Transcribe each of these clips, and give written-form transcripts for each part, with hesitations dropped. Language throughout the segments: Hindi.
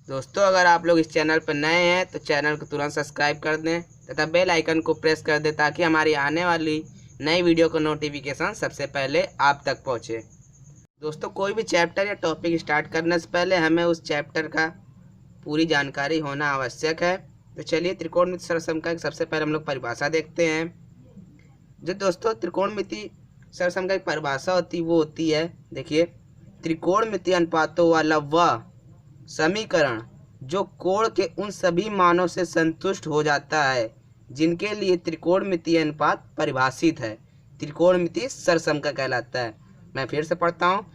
दोस्तों, अगर आप लोग इस चैनल पर नए हैं तो चैनल को तुरंत सब्सक्राइब कर दें तथा बेल आइकन को प्रेस कर दें ताकि हमारी आने वाली नई वीडियो का नोटिफिकेशन सबसे पहले आप तक पहुंचे। दोस्तों, कोई भी चैप्टर या टॉपिक स्टार्ट करने से पहले हमें उस चैप्टर का पूरी जानकारी होना आवश्यक है। तो चलिए, त्रिकोणमिति सरसमका की सबसे पहले हम लोग परिभाषा देखते हैं। जो दोस्तों त्रिकोणमिति सरसमका की परिभाषा होती वो होती है, देखिए, त्रिकोणमिति अनुपातों वाला वह समीकरण जो कोण के उन सभी मानों से संतुष्ट हो जाता है जिनके लिए त्रिकोणमितीय अनुपात परिभाषित है, त्रिकोणमितीय सरसमका कहलाता है। मैं फिर से पढ़ता हूँ,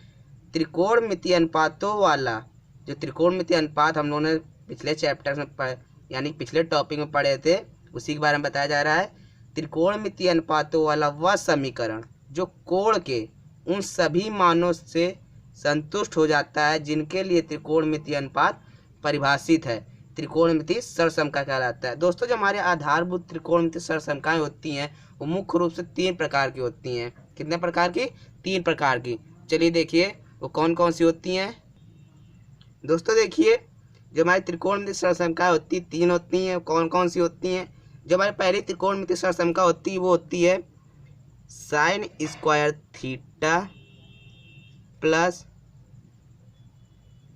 त्रिकोणमितीय अनुपातों वाला जो त्रिकोणमितीय अनुपात हम लोगों ने पिछले चैप्टर में यानी पिछले टॉपिक में पढ़े थे उसी के बारे में बताया जा रहा है। त्रिकोणमितीय अनुपातों वाला वह समीकरण जो कोण के उन सभी मानों से संतुष्ट हो जाता है जिनके लिए त्रिकोणमितीय अनुपात परिभाषित है, त्रिकोणमितीय सरसमका कहलाता है। दोस्तों, जो हमारे आधारभूत त्रिकोणमितीय सरसमकाएं होती हैं वो मुख्य रूप से 3 प्रकार की होती हैं। कितने प्रकार की? 3 प्रकार की। चलिए देखिए वो कौन कौन सी होती हैं। दोस्तों देखिए, जो हमारी त्रिकोणमितीय सरसमकाएं होती 3 होती हैं। कौन कौन सी होती हैं? जो हमारी पहली त्रिकोणमितीय सरसमका होती है वो होती है sign square theta plus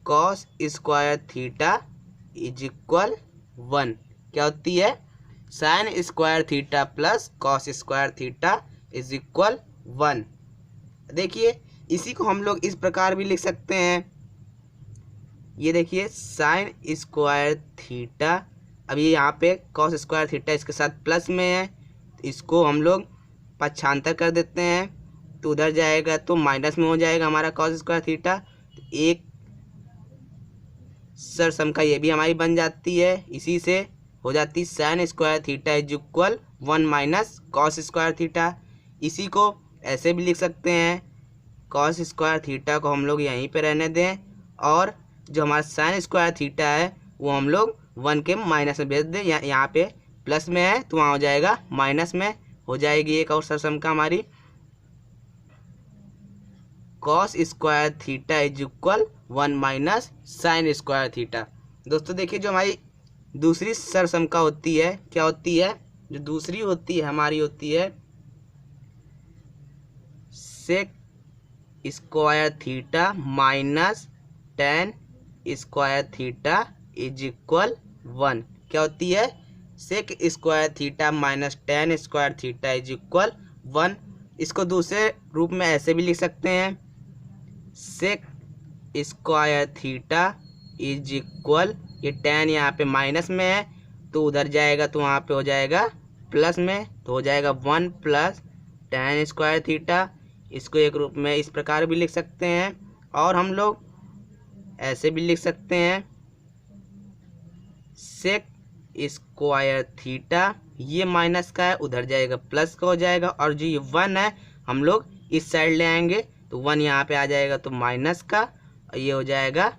cos square theta is equal 1। क्या होती है? Sign square theta plus cos square theta is equal 1। देखिए, इसी को हम लोग इस प्रकार भी लिख सकते हैं। ये देखिए, साइन स्क्वायर थीटा, अब ये यहाँ पे कॉस स्क्वायर थीटा इसके साथ प्लस में है, इसको हम लोग पक्षांतर कर देते हैं तो उधर जाएगा तो माइनस में हो जाएगा हमारा कॉस स्क्वायर थीटा। तो एक सरसमका ये भी हमारी बन जाती है, इसी से हो जाती sign square theta is equal 1 minus cos square theta. इसी को ऐसे भी लिख सकते हैं, कॉस स्क्वायर थीटा को हम लोग यहीं पे रहने दें और जो हमारा साइन स्क्वायर थीटा है वो हम लोग 1 के माइनस में भेज दें। यहाँ पे प्लस में है तो वहाँ हो जाएगा माइनस में हो जाएगी एक और सरसमका हमारी cos square theta is equal 1 minus sign square theta. दोस्तों देखिए, जो हमारी दूसरी सरसमका होती है क्या होती है? जो दूसरी होती है हमारी होती है sec square theta minus tan square theta is equal 1। क्या होती है? Sec square theta minus tan square theta is equal 1। इसको दूसरे रूप में ऐसे भी लिख सकते हैं, sec square theta is equal, ये टेन यहाँ पे माइनस में है तो उधर जाएगा तो वहाँ पे हो जाएगा प्लस में, तो हो जाएगा 1 प्लस टेन स्क्वायर थीटा। इसको एक रूप में इस प्रकार भी लिख सकते हैं और हम लोग ऐसे भी लिख सकते हैं, सेक स्क्वायर थीटा, ये माइनस का है उधर जाएगा प्लस का हो जाएगा और जो ये 1 है हम लोग इस साइड ले आएंगे तो 1 यहाँ पे आ जाएगा तो माइनस का और ये हो जाएगा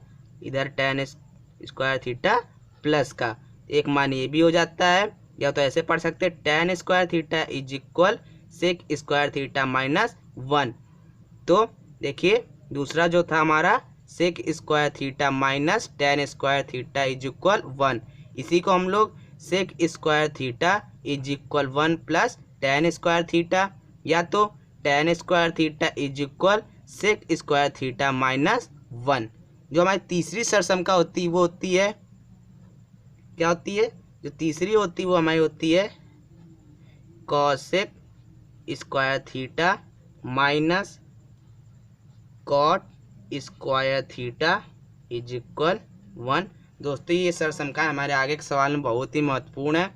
इधर टेन स्क्वायर थीटा प्लस का। एक मान ये भी हो जाता है, या तो ऐसे पढ़ सकते हैं tan square theta is equal sec square theta minus 1। तो देखिए, दूसरा जो था हमारा sec square theta minus tan square theta is equal 1, इसी को हम लोग sec square theta is equal 1 plus tan square theta, या तो tan square theta is equal sec square theta minus 1। जो हमारी तीसरी सरसमका होती है वो होती है क्या होती है? जो तीसरी होती है वो हमारी होती है cosec square theta minus cot square theta is equal 1। दोस्तों, ये सरसमका हमारे आगे के सवाल में बहुत ही महत्वपूर्ण है।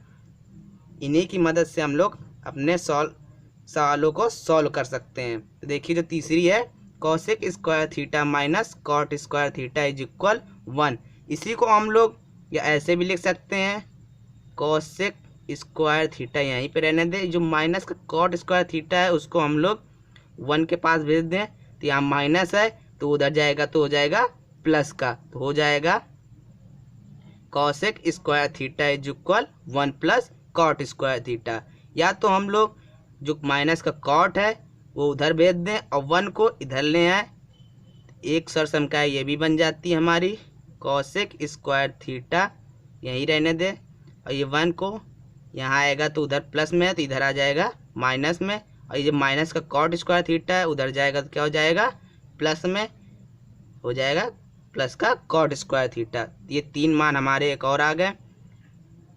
इन्हीं की मदद से हम लोग अपने सवालों को सॉल्व कर सकते हैं। तो देखिए, जो तीसरी है cosec square theta minus cot square theta is equal 1, इसी को हम लोग या ऐसे भी लिख सकते हैं, कॉसेक स्क्वायर थीटा यहीं पे रहने दें, जो माइनस का कॉट स्क्वायर थीटा है उसको हम लोग 1 के पास भेज दें तो यहाँ माइनस है तो उधर जाएगा तो हो जाएगा प्लस का, तो हो जाएगा cosec square theta is equal 1 plus cot square theta. या तो हम लोग जो माइनस का कॉट है वो उधर भेज दें और 1 को इधर ले आए, एक सरसमका ये भी बन जाती है हमारी कॉसेक स्क्वायर थीटा यहीं रहने दे, और ये 1 को यहाँ आएगा तो उधर प्लस में है तो इधर आ जाएगा माइनस में, और ये माइनस का कॉट स्क्वायर थीटा है उधर जाएगा तो क्या हो जाएगा प्लस में हो जाएगा प्लस का कॉट स्क्वायर थीटा। ये 3 मान हमारे एक और आ गए।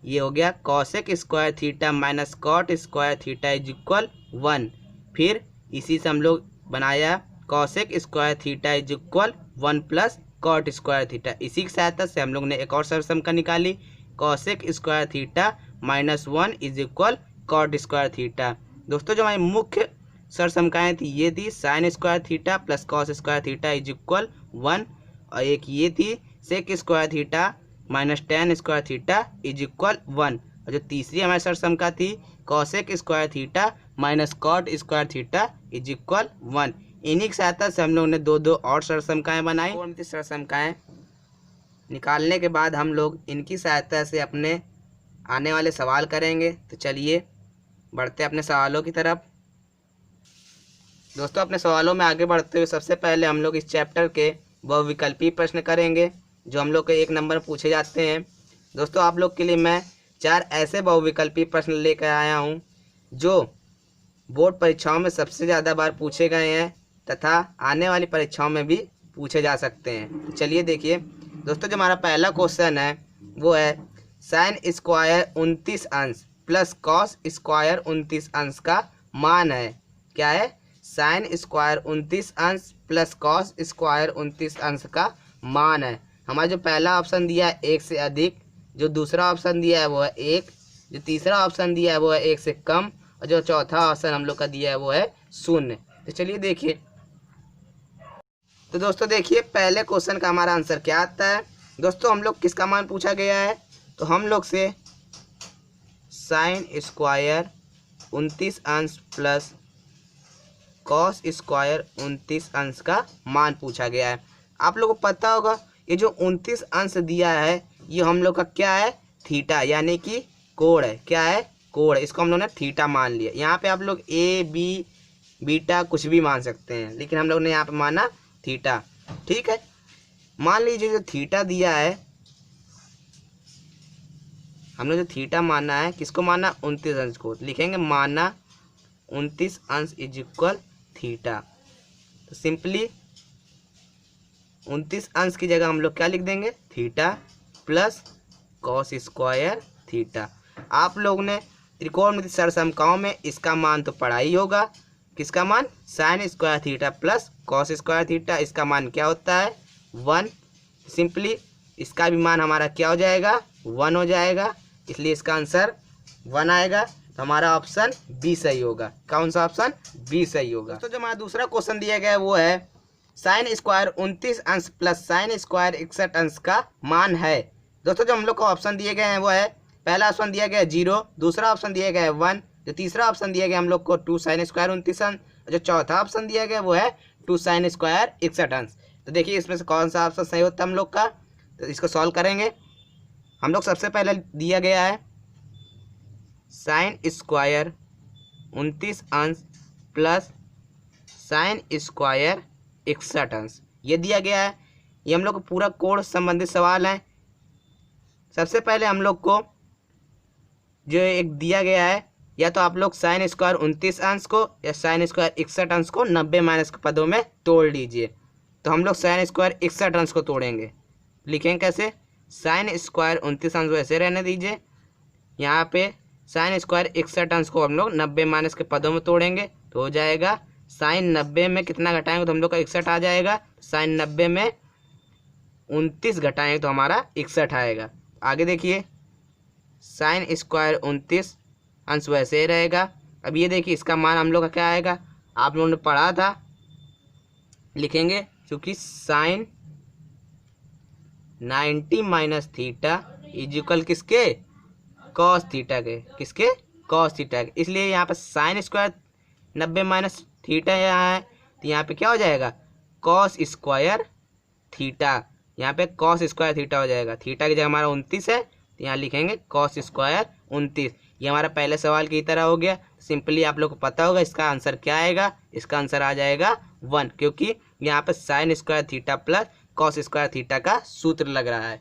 ये हो गया cosec square theta minus cot square theta is equal 1। फिर इसी से हम लोग बनाया cosec square theta is equal 1 plus cot square theta. इसी की सहायता से हम लोग ने एक और सरसमका निकाली, cosec square theta minus 1 is equal cot square theta. दोस्तों जो हमारी मुख्य सरसमकाएँ थी ये थी sine square theta plus cos square theta is equal 1, और एक ये थी sec square theta minus tan square theta is equal 1, और जो तीसरी हमारी सरसमका थी cosec square theta minus cot square theta is equal 1। इन्हीं की सहायता से हम लोग ने दो और सरसमकाएँ बनाई। और सरसमकाएँ निकालने के बाद हम लोग इनकी सहायता से अपने आने वाले सवाल करेंगे। तो चलिए बढ़ते अपने सवालों की तरफ। दोस्तों अपने सवालों में आगे बढ़ते हुए सबसे पहले हम लोग इस चैप्टर के बहुविकल्पी प्रश्न करेंगे जो हम लोग के 1 नंबर पूछे जाते हैं। दोस्तों आप लोग के लिए मैं 4 ऐसे बहुविकल्पी प्रश्न लेकर आया हूं जो बोर्ड परीक्षाओं में सबसे ज़्यादा बार पूछे गए हैं तथा आने वाली परीक्षाओं में भी पूछे जा सकते हैं। तो चलिए देखिए दोस्तों, जो हमारा पहला क्वेश्चन है वो है साइन स्क्वायर 29 अंश प्लस कॉस स्क्वायर 29 अंश का मान है। क्या है? साइन स्क्वायर 29 अंश प्लस कॉस स्क्वायर 29 अंश का मान है। हमारा जो पहला ऑप्शन दिया है 1 से अधिक, जो दूसरा ऑप्शन दिया है वो है 1, जो तीसरा ऑप्शन दिया है वो है 1 से कम, और जो चौथा ऑप्शन हम लोग का दिया है वो है 0। तो चलिए देखिए। तो दोस्तों देखिए पहले क्वेश्चन का हमारा आंसर क्या आता है। दोस्तों हम लोग किसका मान पूछा गया है, तो हम लोग से साइन स्क्वायर 29 अंश प्लस कॉस स्क्वायर 29 अंश का मान पूछा गया है। आप लोगों को पता होगा ये जो 29 अंश दिया है ये हम लोग का क्या है, थीटा, यानी कि कोण है। क्या है? कोण। इसको हम लोग ने थीटा मान लिया। यहाँ पे आप लोग ए बी बीटा कुछ भी मान सकते हैं, लेकिन हम लोग ने यहाँ पे माना थीटा। ठीक है, मान लीजिए जो थीटा दिया है, हमने जो थीटा माना है, किसको माना? 29 अंश को। लिखेंगे माना 29 अंश इज इक्वल थीटा। तो सिंपली 29 अंश की जगह हम लोग क्या लिख देंगे? Theta plus cos square theta. आप लोग ने त्रिकोणमिति सरसमकाओं में इसका मान तो पढ़ा ही होगा। किसका मान? Sign square theta plus cos square theta. इसका मान क्या होता है? 1। सिंपली इसका भी मान हमारा क्या हो जाएगा? 1 हो जाएगा, इसलिए इसका आंसर 1 आएगा। तो हमारा ऑप्शन बी सही होगा। कौन सा ऑप्शन? बी सही होगा। तो जो हमारा दूसरा क्वेश्चन दिया गया है वो है साइन स्क्वायर 29 अंश प्लस साइन स्क्वायर 61 अंश का मान है। दोस्तों जो हम लोग को ऑप्शन दिए गए हैं वो है, पहला ऑप्शन दिया गया है 0, दूसरा ऑप्शन दिया गया है 1, जो तीसरा ऑप्शन दिया गया हम लोग को 2 साइन स्क्वायर 29 अंश, जो चौथा ऑप्शन दिया गया वो है 2 साइन स्क्वायर 61 अंश। तो देखिए इसमें से कौन सा ऑप्शन सही होता है हम लोग का। तो इसको सॉल्व करेंगे। हम लोग सबसे पहले दिया गया है साइन स्क्वायर 29 अंश प्लस साइन स्क्वायर 61 अंश, ये दिया गया है। ये हम लोग को पूरा कोण संबंधित सवाल है। सबसे पहले हम लोग को जो एक दिया गया है, या तो आप लोग साइन स्क्वायर 29 अंश को या साइन स्क्वायर 61 अंश को 90 माइनस के पदों में तोड़ लीजिए। तो हम लोग साइन स्क्वायर 61 अंश को तोड़ेंगे। लिखेंगे कैसे? साइन स्क्वायर 29 अंश वैसे रहने दीजिए, यहाँ पे साइन स्क्वायर 61 अंश को हम लोग 90 माइनस के पदों में तोड़ेंगे तो हो जाएगा साइन 90 में कितना घटाएंगे तो हम लोग का 61 आ जाएगा। साइन 90 में 29 घटाएंगे तो हमारा 61 आएगा। आगे देखिए साइन स्क्वायर 29 अंश वैसे ही रहेगा। अब ये देखिए इसका मान हम लोग का क्या आएगा, आप लोगों ने पढ़ा था। लिखेंगे क्योंकि sine 90 minus theta is equal किसके? कॉस थीटा के। किसके? कॉस थीटा के। इसलिए यहाँ पर साइन स्क्वायर 90 माइनस थीटा यहाँ है, तो यहाँ पे क्या हो जाएगा? Cos square theta. यहाँ पे कॉस स्क्वायर थीटा हो जाएगा। थीटा की जगह हमारा 29 है, तो यहाँ लिखेंगे कॉस स्क्वायर 29। ये हमारा पहले सवाल की तरह हो गया। सिंपली आप लोग को पता होगा इसका आंसर क्या आएगा। इसका आंसर आ जाएगा 1, क्योंकि यहाँ पे sign square theta plus cos square theta का सूत्र लग रहा है।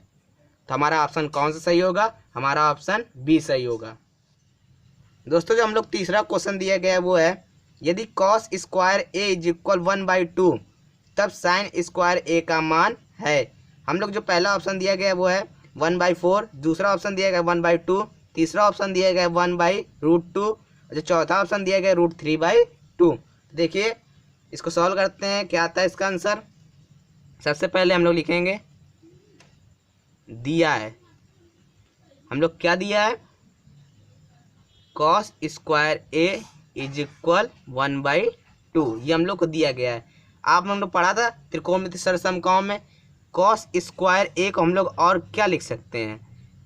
तो हमारा ऑप्शन कौन सा सही होगा? हमारा ऑप्शन बी सही होगा। दोस्तों जो हम लोग तीसरा क्वेश्चन दिया गया है वो है, यदि cos square A is equal 1/2 तब साइन स्क्वायर ए का मान है। हम लोग जो पहला ऑप्शन दिया गया है वो है 1/4, दूसरा ऑप्शन दिया गया 1/2, तीसरा ऑप्शन दिया गया 1/√2, जो चौथा ऑप्शन दिया गया √3/2। देखिए इसको सॉल्व करते हैं, क्या आता है इसका आंसर। सबसे पहले हम लोग लिखेंगे, दिया है हम लोग क्या दिया है, cos square A is equal 1/2, ये हम लोग को दिया गया है। आप हम लोग पढ़ा था त्रिकोणमिति सरसमकोण में, कॉस स्क्वायर ए को हम लोग और क्या लिख सकते हैं,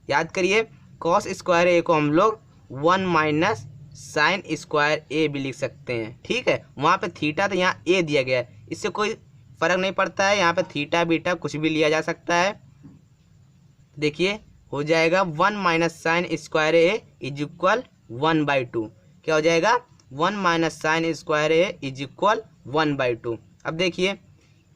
याद करिए। कॉस स्क्वायर ए को हम लोग 1 माइनस साइन स्क्वायर ए भी लिख सकते हैं, ठीक है। वहाँ पे थीटा तो यहाँ ए दिया गया है, इससे कोई फर्क नहीं पड़ता है, यहाँ पे थीटा बीटा कुछ भी लिया जा सकता है। देखिए हो जाएगा 1 minus sine square A is equal 1/2। क्या हो जाएगा? 1 minus sine square A is equal 1/2। अब देखिए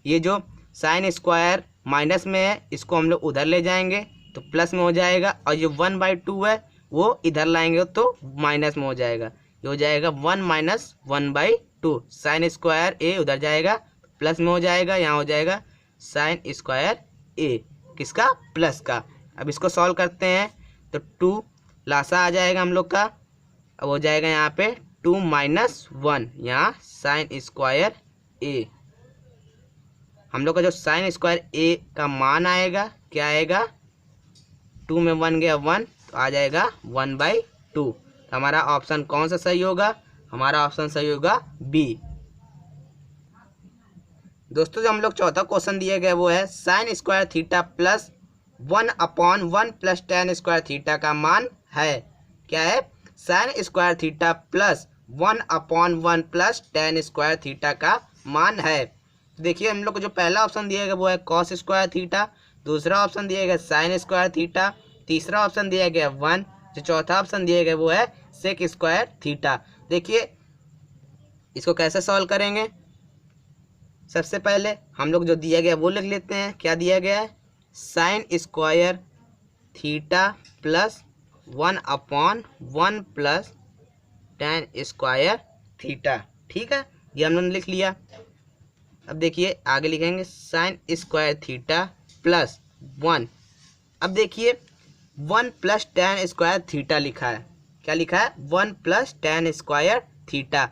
ये जो साइन स्क्वायर माइनस में है इसको हम लोग उधर ले जाएंगे तो प्लस में हो जाएगा, और ये 1/2 है वो इधर लाएंगे तो माइनस में हो जाएगा। ये हो जाएगा 1 माइनस 1/2। साइन स्क्वायर ए उधर जाएगा प्लस में हो जाएगा, यहाँ हो जाएगा साइन स्क्वायर ए किसका? प्लस का। अब इसको सॉल्व करते हैं तो 2 लासा आ जाएगा हम लोग का। अब हो जाएगा यहाँ पे 2 माइनस 1, यहाँ साइन स्क्वायर ए। हम लोग का जो साइन स्क्वायर ए का मान आएगा क्या आएगा? 2 में 1 गया 1, तो आ जाएगा 1/2। तो हमारा ऑप्शन कौन सा सही होगा? हमारा ऑप्शन सही होगा बी। दोस्तों जो हम लोग चौथा क्वेश्चन दिया गया वो है, sign square theta plus 1/1 plus tan square theta का मान है। क्या है? Sign square theta plus 1/1 plus tan square theta का मान है। तो देखिए हम लोग को जो पहला ऑप्शन दिया गया वो है कॉस स्क्वायर थीटा, दूसरा ऑप्शन दिया गया साइन स्क्वायर थीटा, तीसरा ऑप्शन दिया गया 1, जो चौथा ऑप्शन दिया गया वो है सेक स्क्वायर थीटा। देखिए इसको कैसे सॉल्व करेंगे। सबसे पहले हम लोग जो दिया गया वो लिख लेते हैं। क्या दिया गया है? Sign square theta plus 1/1 plus tan square theta, ठीक है, ये हम लोगों ने लिख लिया। अब देखिए आगे लिखेंगे साइन स्क्वायर थीटा प्लस 1। अब देखिए 1 प्लस tan स्क्वायर थीटा लिखा है। क्या लिखा है? 1 प्लस tan स्क्वायर थीटा।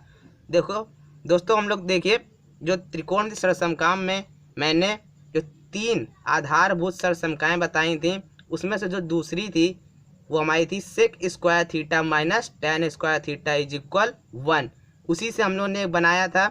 देखो दोस्तों हम लोग देखिए जो त्रिकोणमिति सरसमकाम में मैंने जो 3 आधारभूत सरसमकाएँ बताई थी उसमें से जो दूसरी थी वो हमारी थी sec square theta minus tan square theta is equal 1। उसी से हम लोगों ने बनाया था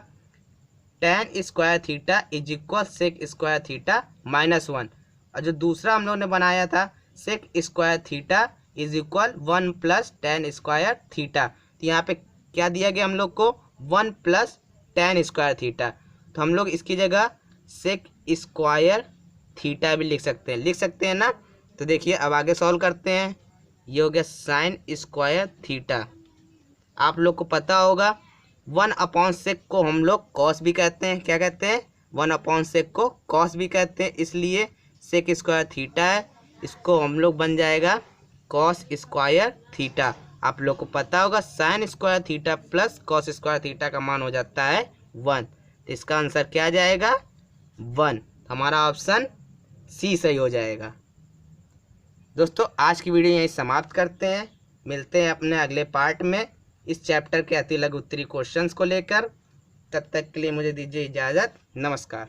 tan square theta is equal sec square theta minus 1, और जो दूसरा हम लोगों ने बनाया था sec square theta is equal 1 plus tan square theta. तो यहाँ पे क्या दिया गया हम लोग को? 1 प्लस tan स्क्वायर थीटा। तो हम लोग इसकी जगह सेक स्क्वायर थीटा भी लिख सकते हैं ना। तो देखिए अब आगे सॉल्व करते हैं। ये हो गया साइन स्क्वायर थीटा। आप लोग को पता होगा 1/sec को हम लोग कॉस भी कहते हैं। क्या कहते हैं? 1/sec को कॉस भी कहते हैं, इसलिए सेक स्क्वायर थीटा है, इसको हम लोग बन जाएगा कॉस स्क्वायर थीटा। आप लोग को पता होगा sign square theta plus cos square theta का मान हो जाता है 1। तो इसका आंसर क्या आ जाएगा? 1। हमारा ऑप्शन सी सही हो जाएगा। दोस्तों आज की वीडियो यहीं समाप्त करते हैं, मिलते हैं अपने अगले पार्ट में इस चैप्टर के अति लघु उत्तरी क्वेश्चंस को लेकर। तब तक के लिए मुझे दीजिए इजाज़त। नमस्कार।